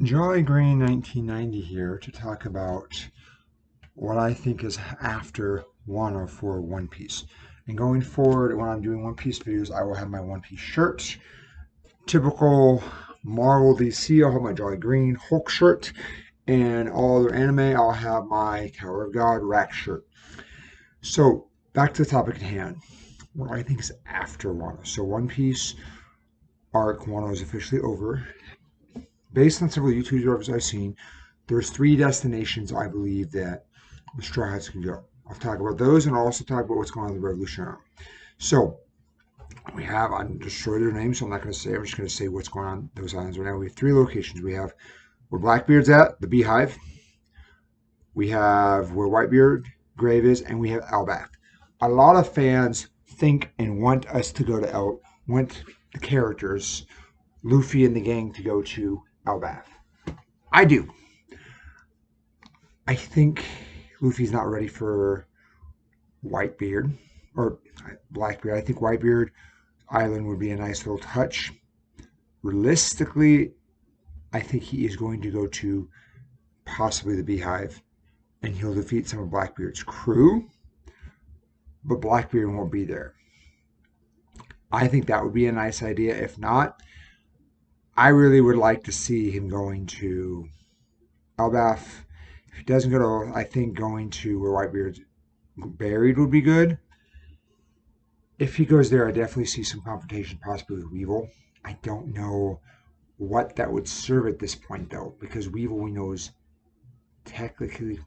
JollyGrean 1990 here to talk about what I think is after Wano for One Piece. And going forward, when I'm doing One Piece videos, I will have my One Piece shirt. Typical Marvel DC, I'll have my JollyGrean Hulk shirt. And all other anime, I'll have my Tower of God rack shirt. So, back to the topic at hand. What I think is after Wano. So, One Piece arc Wano is officially over. Based on several YouTube videos I've seen, there's three destinations I believe that the Strawhats can go. I'll talk about those and I'll also talk about what's going on in the Revolution Army. So we have, I'm just sure their names, so I'm not going to say, I'm just going to say what's going on those islands right now. We have three locations. We have where Blackbeard's at, the Beehive. We have where Whitebeard Grave is, and we have Elbaf. A lot of fans think and want us to go to want the characters, Luffy and the gang, to go to Elbaf. I do. I think Luffy's not ready for Whitebeard or Blackbeard. I think Whitebeard Island would be a nice little touch. Realistically, I think he is going to go to possibly the Beehive and he'll defeat some of Blackbeard's crew, but Blackbeard won't be there. I think that would be a nice idea. If not, I really would like to see him going to Elbaf. If he doesn't go to, I think going to where Whitebeard's buried would be good. If he goes there, I definitely see some confrontation possibly with Weevil. I don't know what that would serve at this point, though, because Weevil, we know, is technically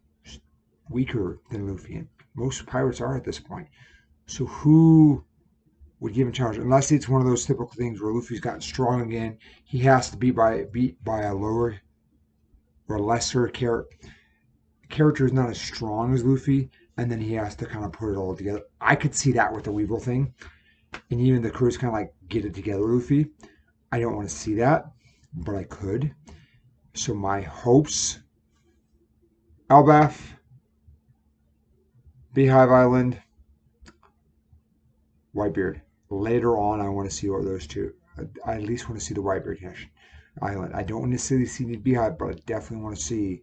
weaker than Luffy, and most pirates are at this point. So who would give him challenge? Unless it's one of those typical things where Luffy's gotten strong again, he has to be beat by a lower or lesser character is not as strong as Luffy, and then he has to kind of put it all together. I could see that with the Weevil thing, and even the crew's kind of like get it together, Luffy. I don't want to see that, but I could. So my hopes: Elbaf, Beehive Island, Whitebeard. Later on, I want to see what those two. I at least want to see the Whitebeard Island. I don't necessarily see the Beehive, but I definitely want to see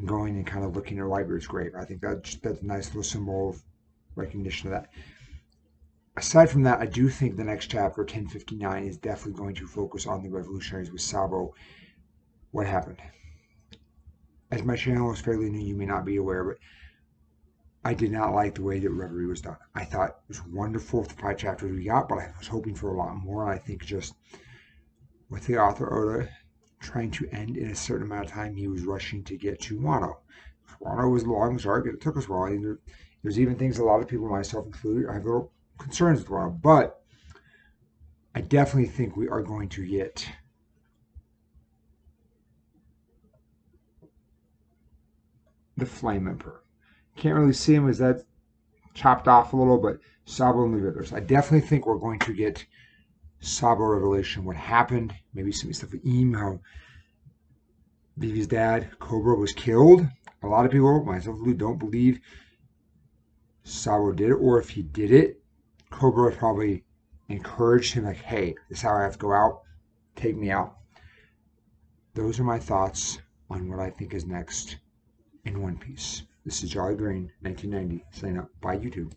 going and kind of looking at Whitebeard's grave. I think that's a nice little symbol of recognition of that. Aside from that, I do think the next chapter, 1059, is definitely going to focus on the revolutionaries with Sabo. What happened? As my channel is fairly new, you may not be aware, but I did not like the way that Reverie was done. I thought it was wonderful with the 5 chapters we got, but I was hoping for a lot more. I think just with the author Oda trying to end in a certain amount of time, he was rushing to get to Wano. Wano was the longest arc, and it took us a while. There's even things a lot of people, myself included, I have little concerns with Wano, but I definitely think we are going to get the Flame Emperor. Can't really see him as that chopped off a little, but Sabo and the Rivers. I definitely think we're going to get Sabo revelation. What happened? Maybe some stuff with Eam, how Vivi's dad, Cobra, was killed. A lot of people, myself included, don't believe Sabo did it, or if he did it, Cobra probably encouraged him, like, hey, this is how I have to go out. Take me out. Those are my thoughts on what I think is next in One Piece. This is JollyGrean 1990 signing up. Bye, YouTube.